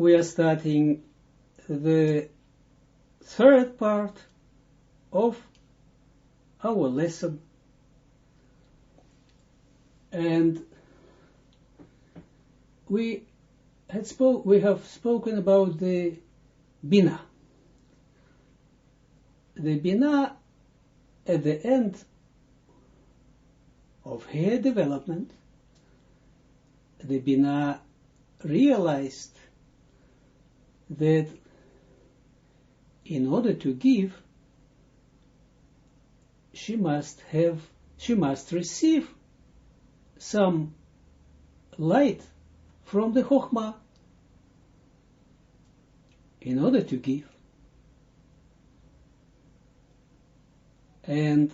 we are starting the third part of our lesson, and we have spoken about the Bina. The Bina at the end of her development, the Bina realized that in order to give, she must receive some light from the Chokhmah in order to give. And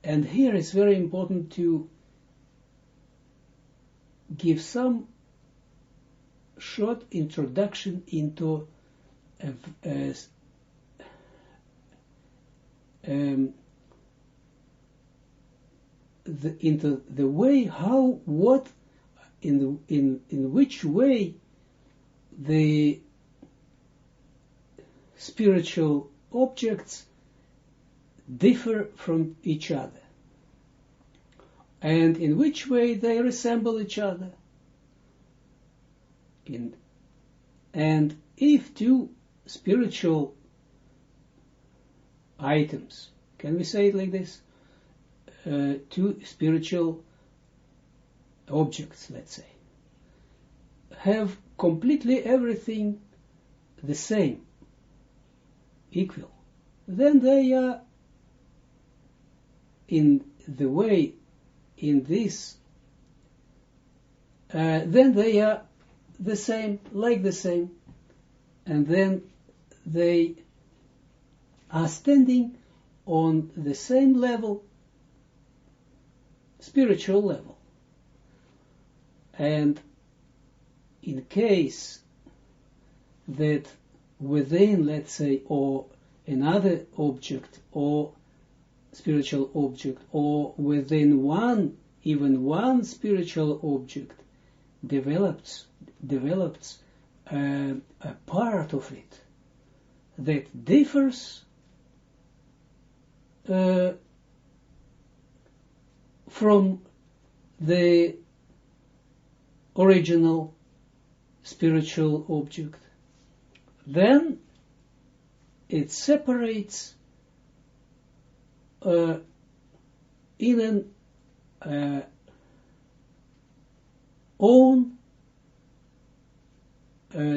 here it's very important to give some short introduction into into the way how what in which way the spiritual objects differ from each other, and in which way they resemble each other. And if two spiritual items, can we say it like this? Two spiritual objects, let's say, have completely everything the same, equal, then they are in the way, in this, then they are the same, like the same, and then they are standing on the same level, spiritual level. And in case that within, let's say, or another object, or spiritual object, or within even one spiritual object develops a part of it that differs from the original spiritual object, then it separates in an own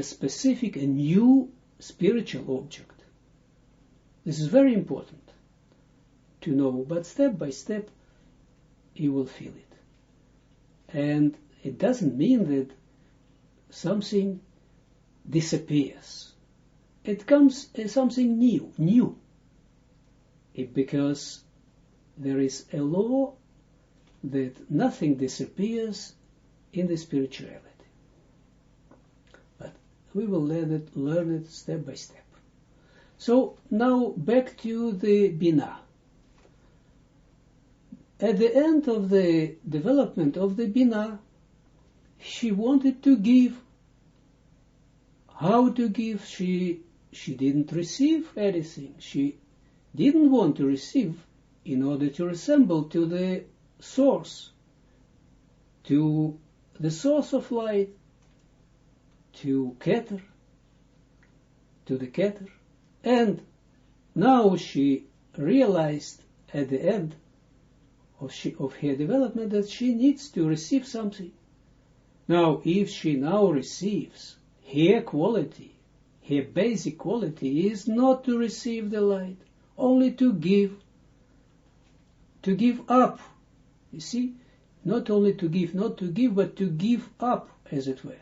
specific, a new spiritual object. This is very important to know, but step by step you will feel it. And it doesn't mean that something disappears. It comes as something new. Because there is a law that nothing disappears in the spirituality. But we will learn it step by step. So now back to the Bina. At the end of the development of the Bina, she wanted to give. How to give? She didn't receive anything. She didn't want to receive in order to resemble to the source, to the source of light, to Keter, to the Keter. And now she realized at the end of her development that she needs to receive something. Now, if she now receives her quality, her basic quality is not to receive the light, only to give up. You see, not only to give, not to give, but to give up, as it were.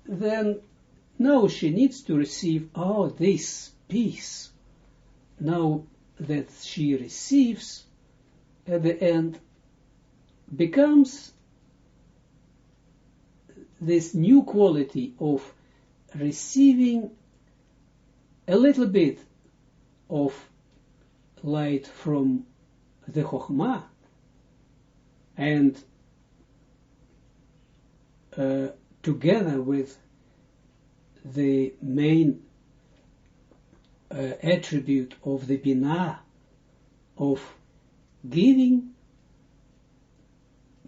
Then now she needs to receive this peace. Now that she receives at the end becomes this new quality of receiving a little bit of light from the Chokhmah, and together with the main attribute of the Binah, of giving,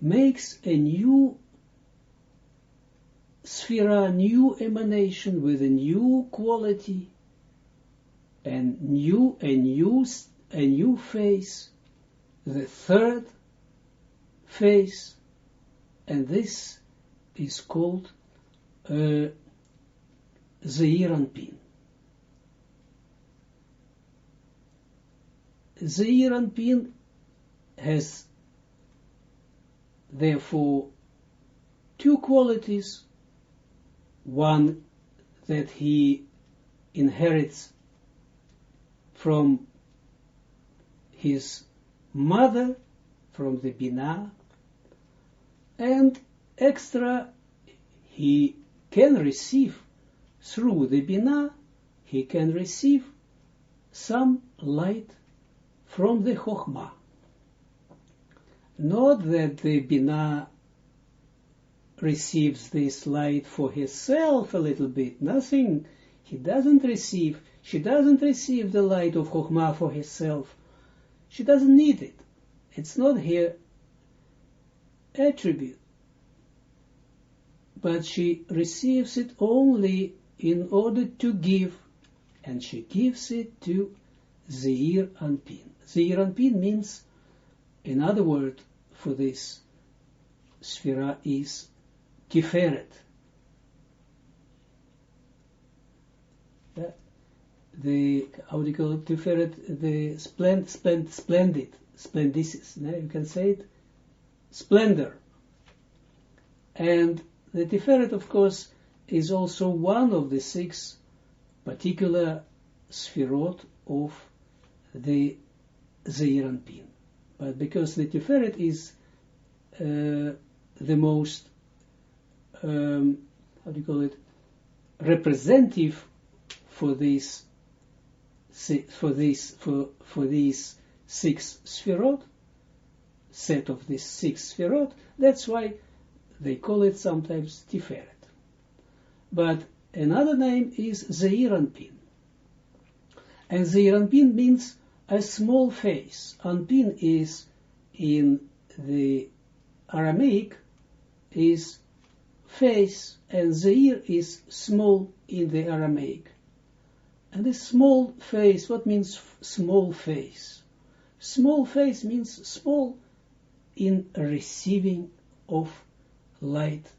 makes a new sphera, new emanation with a new quality, and a new phase, the third phase, and this is called Zeir Anpin. Zeir Anpin has therefore two qualities: one that he inherits from his mother, from the Binah, and extra he can receive through the Binah, he can receive some light from the Chokhmah. Not that the Binah receives this light for herself a little bit, nothing, she doesn't receive the light of Chokhmah for herself. She doesn't need it. It's not her attribute. But she receives it only in order to give, and she gives it to Zeir Anpin. Zeir Anpin means, another word for this sphera is Tiferet. How do you call it? Tiferet, the splendid, splendicis, you can say it, splendor. And the Tiferet, of course, is also one of the 6 particular sphirot of the Zeir Anpin. But because the Tiferet is the most, representative for these 6 sphirot, set of these 6 sphirot, that's why they call it sometimes Tiferet. But another name is Zeir Anpin. And Zeir Anpin means a small face. Anpin is, in the Aramaic, is face, and Zeir is small in the Aramaic. And this small face, what means small face? Small face means small in receiving of light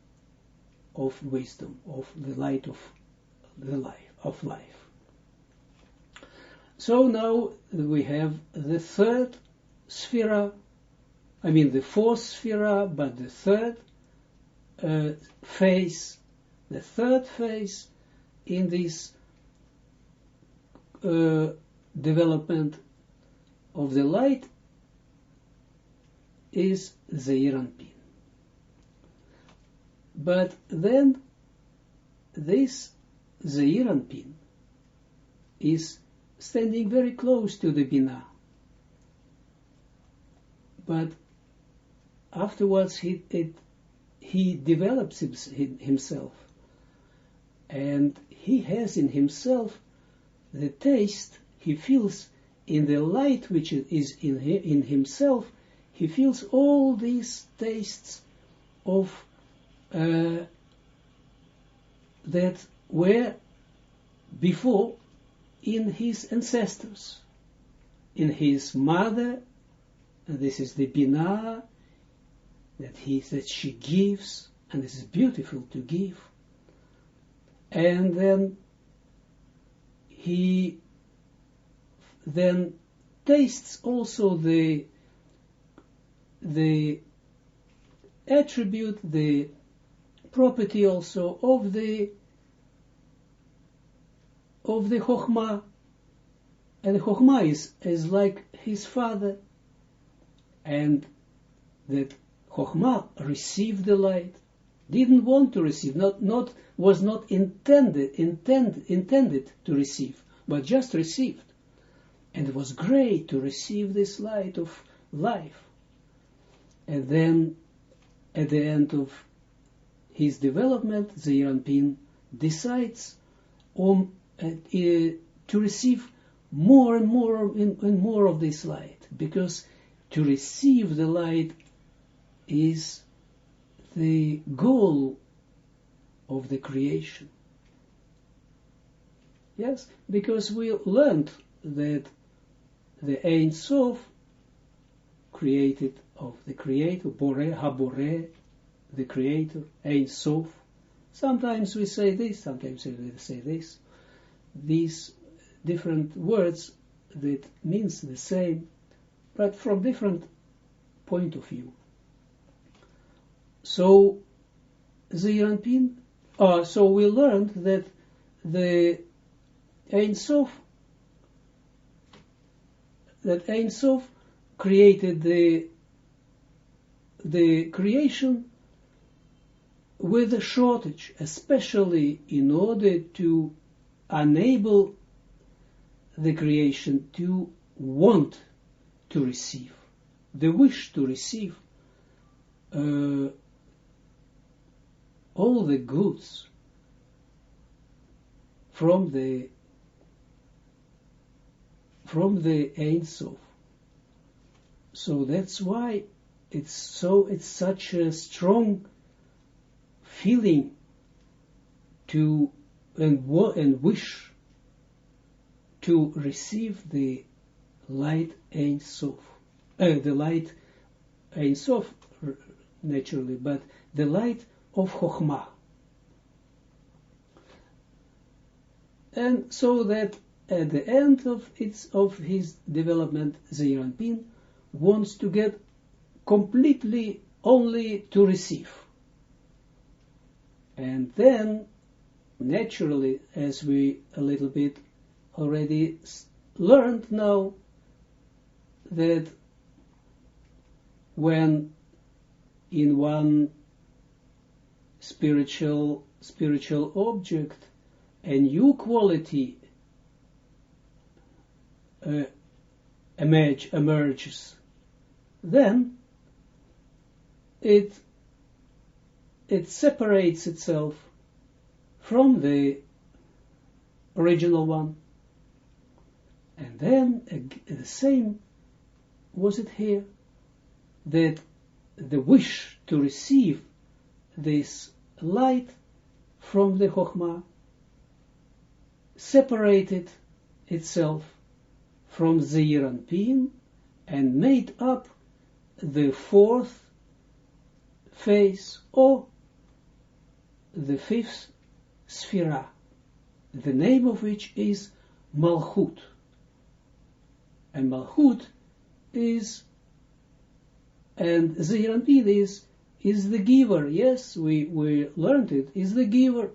of wisdom, of the light of the life. So now we have the third sphera, the fourth sphera, but the third phase, in this development of the light is Zeir Anpin. But then this Zeir Anpin is standing very close to the Binah. But afterwards he develops himself, and he has in himself the taste, he feels in the light which is in himself, he feels all these tastes of that were before in his ancestors, in his mother, and this is the Binah that she gives, and this is beautiful to give. And then he then tastes also the attribute, the property also of the Chokhmah, and the Chokhmah is like his father, and that Chokhmah received the light, didn't want to receive, was not intended to receive, but just received. And it was great to receive this light of life. And then, at the end of his development, the Zeranpin decides on, to receive more and more and more of this light, because to receive the light is the goal of the creation. Yes, because we learned that the Ein Sof, created of the Creator, Boré, HaBoré, the Creator, Ein Sof. Sometimes we say this, sometimes we say this. These different words that means the same, but from different point of view. So, Zeranpin, so we learned that the Ein Sof, created the creation with a shortage, especially in order to enable the creation to want to receive, the wish to receive all the goods from the Ein Sof. So that's why it's such a strong feeling to and wish to receive the light Ein Sof, the light Ein Sof naturally, but the light of Chokhmah. And so that at the end of his development, Zeranpin wants to get completely only to receive. And then, naturally, as we a little bit already learned now, that when in one spiritual object a new quality emerges, then it separates itself from the original one. And then the same was it here, that the wish to receive this light from the Chokhmah separated itself from the Zeranpin and made up the fourth phase, or the fifth Sphira, the name of which is Malchut. And Malchut is, and Zeranpin is the giver. Yes, we learned it, is the giver.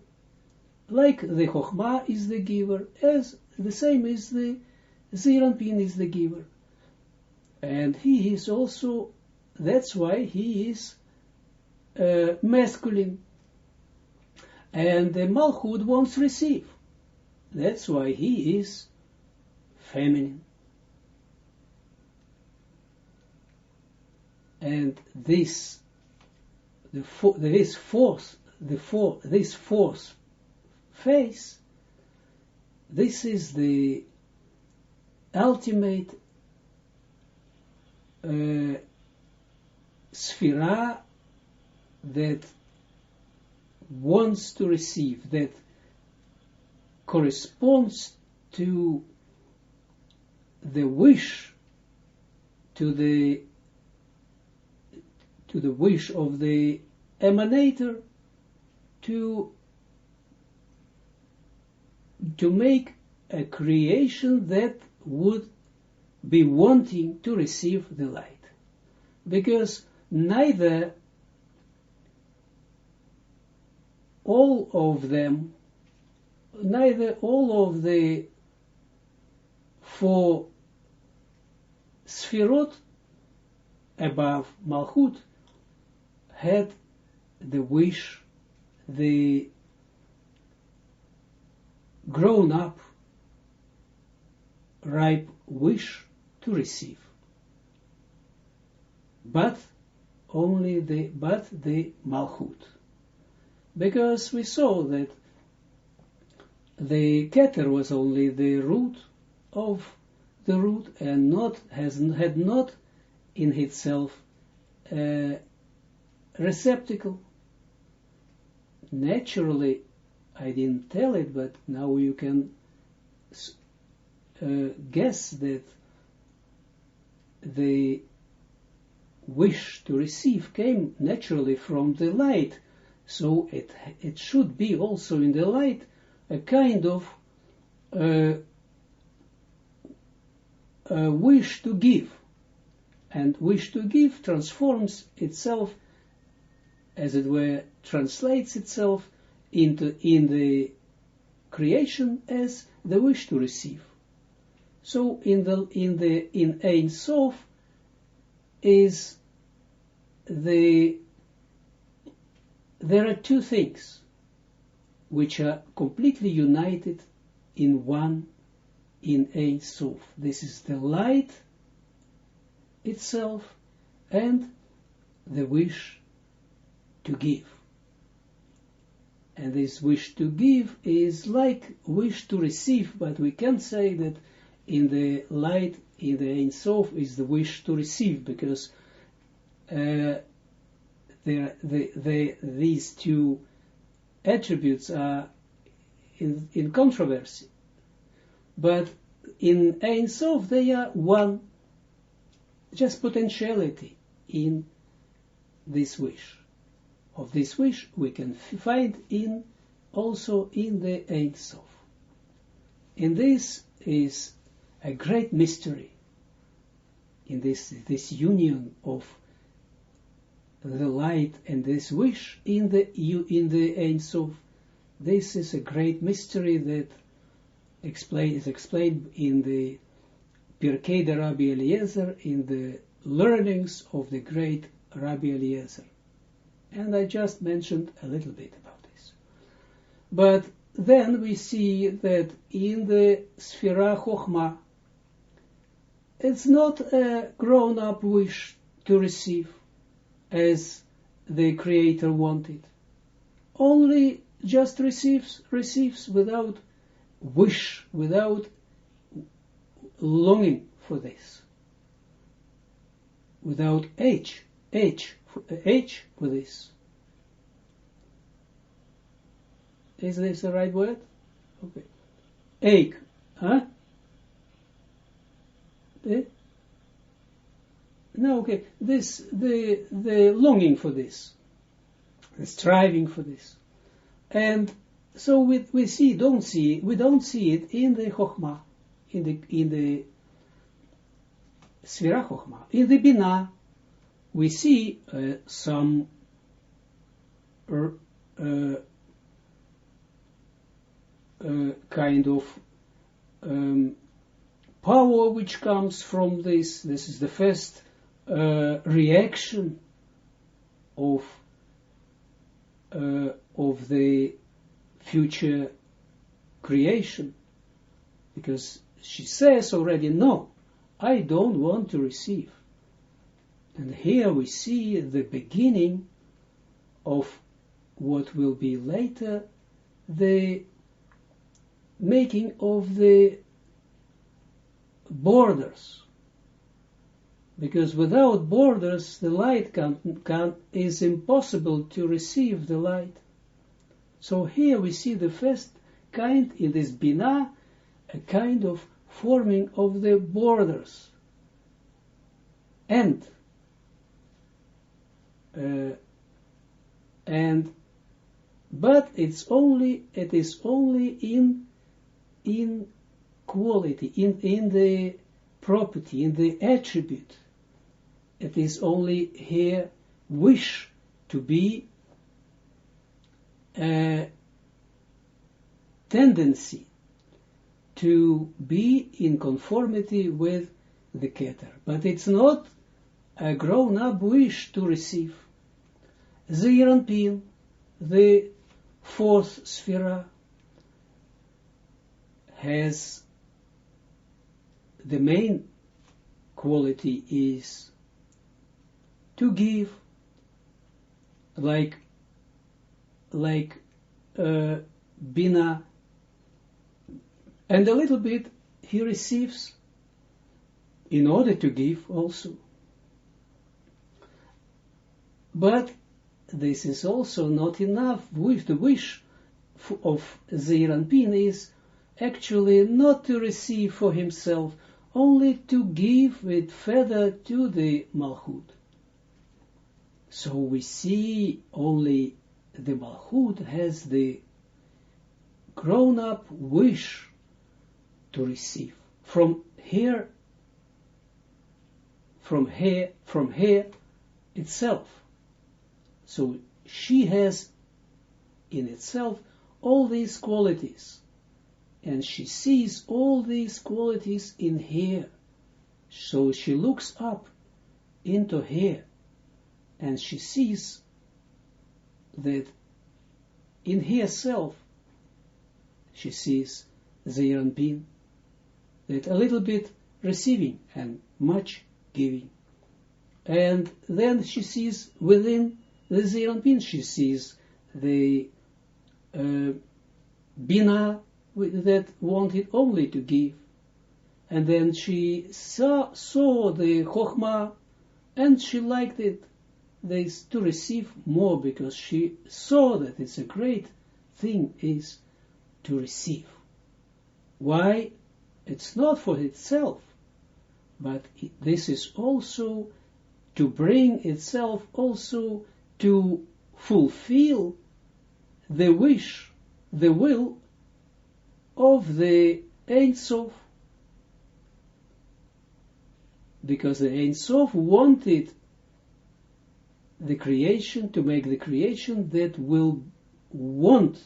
Like the Chokhmah is the giver, as the same is the Zeranpin is the giver. And he is also, that's why he is masculine. And the Malchut wants to receive. That's why he is feminine. And this fourth phase, this is the ultimate Sphira that wants to receive, that corresponds to the wish, to the wish of the emanator to make a creation that would be wanting to receive the light. Because neither all of the four Sphirot above Malchut had the wish, the grown up, ripe wish to receive, but the Malchut, because we saw that the Keter was only the root of the root and had not in itself a receptacle. Naturally, I didn't tell it, but now you can guess that the wish to receive came naturally from the light, so it should be also in the light a kind of wish to give, and wish to give transforms itself, as it were, translates itself in the creation as the wish to receive. So in Ein Sof there are two things which are completely united in one, in Ein Sof. This is the light itself and the wish to give. And this wish to give is like wish to receive, but we can't say that in the light, in the Ein Sof, is the wish to receive, because these two attributes are in controversy. But in Ein Sof they are one, just potentiality in this wish. Of this wish we can find also in the Ein Sof. And this is a great mystery, in this union of the light and this wish in the Ein Sof. This is a great mystery that is explained in the Pirkei de Rabbi Eliezer, in the learnings of the great Rabbi Eliezer. And I just mentioned a little bit about this. But then we see that in the Sfira Chochmah, it's not a grown-up wish to receive as the Creator wanted. Only just receives without wish, without longing for this, without age for this. Is this the right word? Okay. Ache, huh? No, okay. The longing for this, the striving for this, and so we don't see it in the Chochmah, in the Sfira Chochmah. In the Binah, we see some kind of power which comes from this. This is the first reaction of the future creation, because she says already, no, I don't want to receive. And here we see the beginning of what will be later the making of the borders, because without borders the light is impossible to receive the light. So here we see the first kind in this Binah, a kind of forming of the borders, but it is only in quality, in the property, in the attribute. It is only here wish to be a tendency to be in conformity with the Keter, but it's not a grown-up wish to receive. Zeir Anpin, the fourth Sfira, has the main quality is to give, like Bina, and a little bit he receives in order to give also. But this is also not enough. With the wish of Zeir Anpin is actually not to receive for himself, only to give with feather to the Malchut. So we see only the Malchut has the grown-up wish to receive from her itself. So she has in itself all these qualities, and she sees all these qualities in her. So she looks up into her, and she sees that in herself she sees Zeir Anpin, that a little bit receiving and much giving. And then she sees within the Zeir Anpin, she sees the Bina that wanted only to give. And then she saw the Chokhmah, and she liked it, to receive more, because she saw that it's a great thing is to receive. Why? It's not for itself, but this is also to bring itself also to fulfill the wish, the will of the Ein Sof. Because the Ein Sof wanted the creation, to make the creation that will want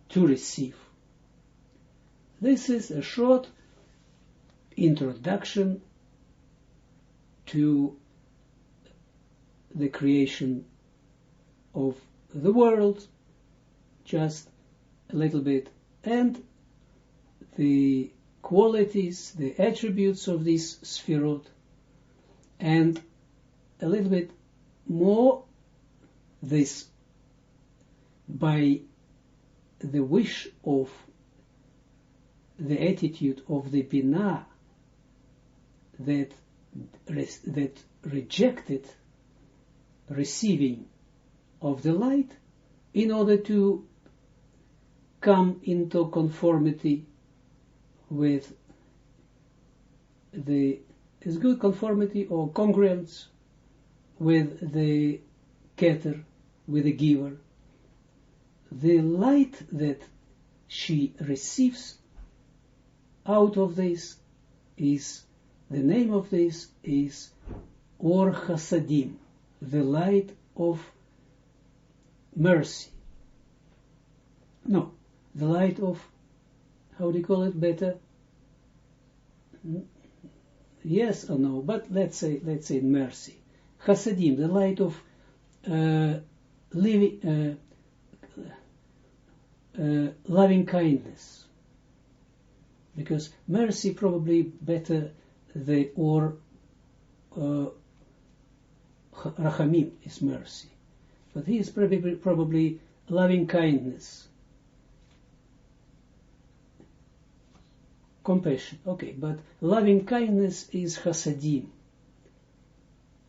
to receive. This is a short introduction to the creation of the world, just a little bit, and the qualities, the attributes of this Sfirot, and a little bit more this by the wish of the attitude of the Binah that rejected receiving of the light in order to come into conformity with is good conformity or congruence with the Keter, with the giver. The light that she receives out of this is, the name of this is Or Chasadim, the light of mercy. No, the light of, how do you call it better? Yes or no, but let's say mercy. Chasadim, the light of loving kindness. Because mercy probably better the or Rachamim is mercy. But he is probably loving kindness. Compassion, okay, but loving kindness is Chasadim.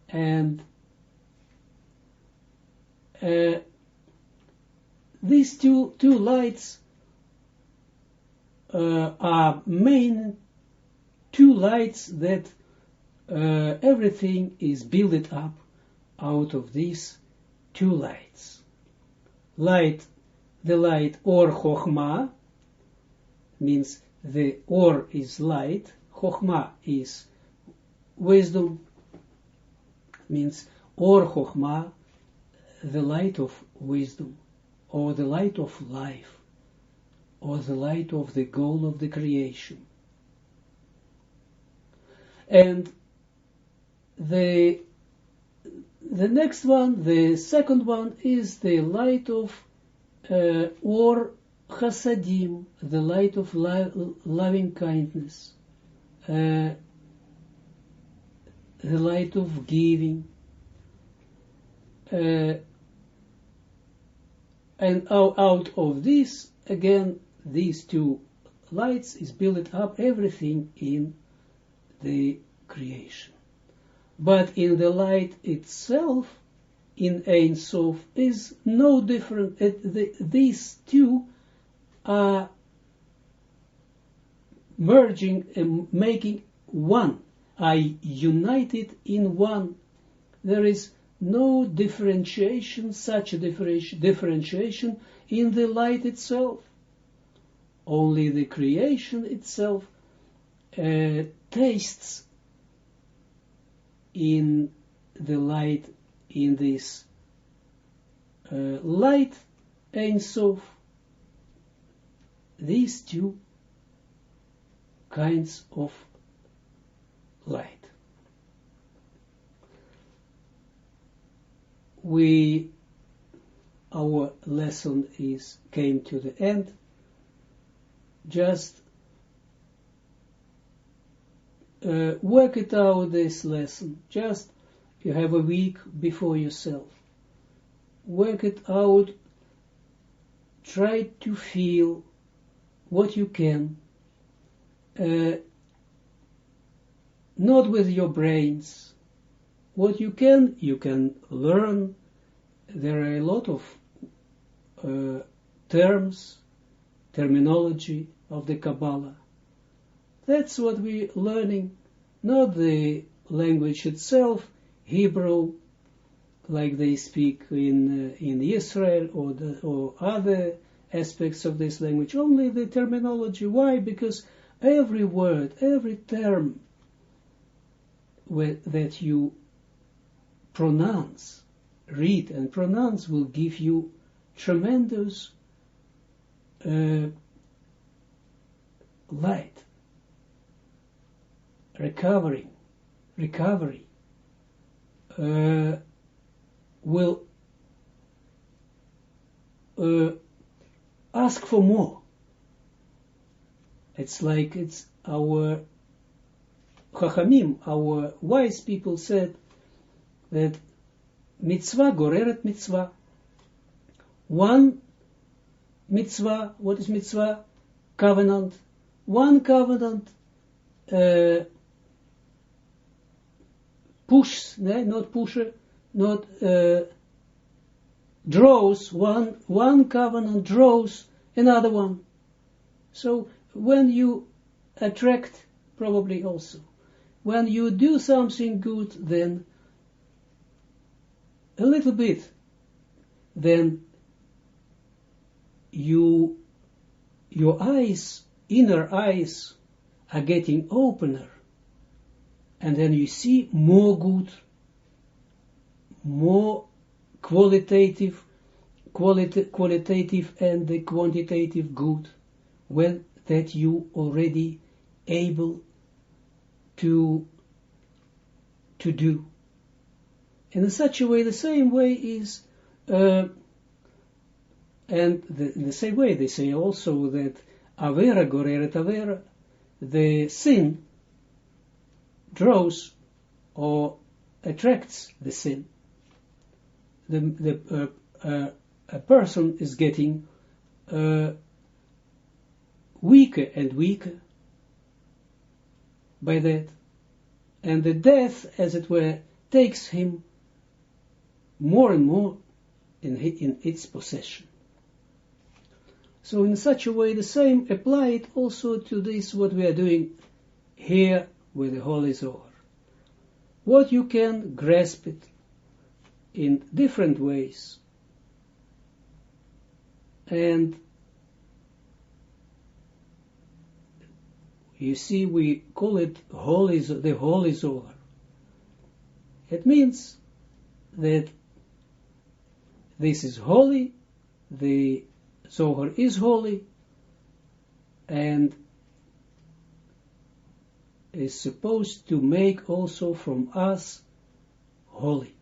And these two lights are main two lights that everything is built up out of these two lights. The light or Chokhmah means the or is light, Chokhmah is wisdom, means or Chokhmah, the light of wisdom, or the light of life, or the light of the goal of the creation. And the next one, the second one, is the light of or chasadim, the light of loving kindness, the light of giving, and out of this, again, these two lights is built up everything in the creation. But in the light itself, in Ein Sof, is no different. These two are merging and making one, are united in one. There is no differentiation, such a differentiation in the light itself. Only the creation itself tastes in the light, in this light Ein Sof, these two kinds of light. Our lesson came to the end. Just work it out, this lesson. Just, you have a week before yourself. Work it out. Try to feel what you can. Not with your brains. What you can learn. There are a lot of terminology of the Kabbalah. That's what we're learning, not the language itself, Hebrew, like they speak in Israel or other aspects of this language, only the terminology. Why? Because every word, every term that you read and pronounce will give you tremendous light, recovery, will ask for more. It's like it's our Chachamim, our wise people said that mitzvah goreret mitzvah. One mitzvah, what is mitzvah? Covenant. One covenant draws, one covenant draws another one. So when you attract, probably also, when you do something good, then a little bit, then your eyes, inner eyes, are getting opener, and then you see more good, more qualitative and the quantitative good, when that you already able to do. In such a way, the same way is, and in the same way they say also that avera goreret avera, the sin draws or attracts the sin. A person is getting weaker and weaker by that, and the death, as it were, takes him more and more in its possession. So in such a way, the same applied also to this, what we are doing here with the Holy Zohar. What you can grasp it in different ways. And you see, we call it the Holy Zohar. It means that this is holy, the Zohar is holy, and is supposed to make also from us holy.